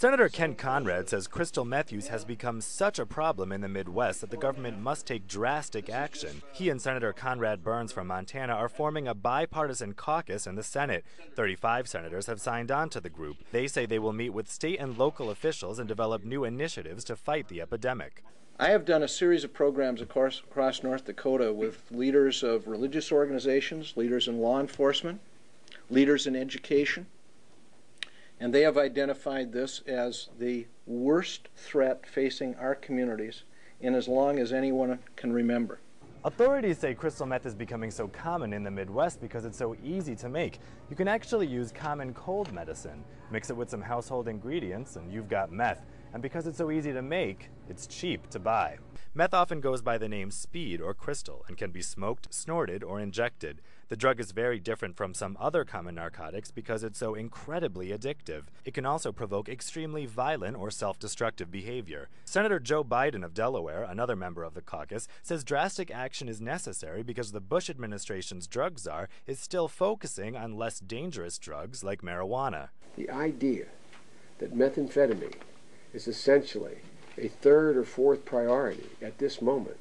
Senator Ken Conrad says crystal meth use has become such a problem in the Midwest that the government must take drastic action. He and Senator Conrad Burns from Montana are forming a bipartisan caucus in the Senate. 35 senators have signed on to the group. They say they will meet with state and local officials and develop new initiatives to fight the epidemic. I have done a series of programs across North Dakota with leaders of religious organizations, leaders in law enforcement, leaders in education, and they have identified this as the worst threat facing our communities in as long as anyone can remember. Authorities say crystal meth is becoming so common in the Midwest because it's so easy to make. You can actually use common cold medicine, mix it with some household ingredients, and you've got meth. And because it's so easy to make, it's cheap to buy. Meth often goes by the name speed or crystal and can be smoked, snorted, or injected. The drug is very different from some other common narcotics because it's so incredibly addictive. It can also provoke extremely violent or self-destructive behavior. Senator Joe Biden of Delaware, another member of the caucus, says drastic action is necessary because the Bush administration's drug czar is still focusing on less dangerous drugs like marijuana. The idea that methamphetamine is essentially a third or fourth priority at this moment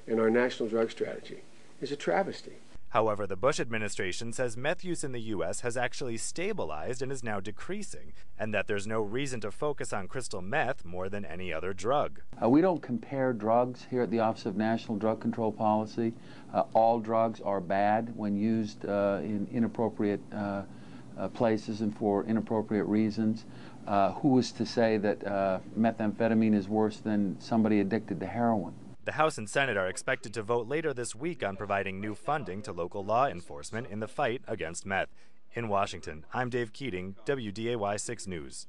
in our national drug strategy is a travesty. However, the Bush administration says meth use in the U.S. has actually stabilized and is now decreasing, and that there's no reason to focus on crystal meth more than any other drug. We don't compare drugs here at the Office of National Drug Control Policy. All drugs are bad when used in inappropriate places and for inappropriate reasons. Who is to say that methamphetamine is worse than somebody addicted to heroin? The House and Senate are expected to vote later this week on providing new funding to local law enforcement in the fight against meth. In Washington, I'm Dave Keating, WDAY 6 News.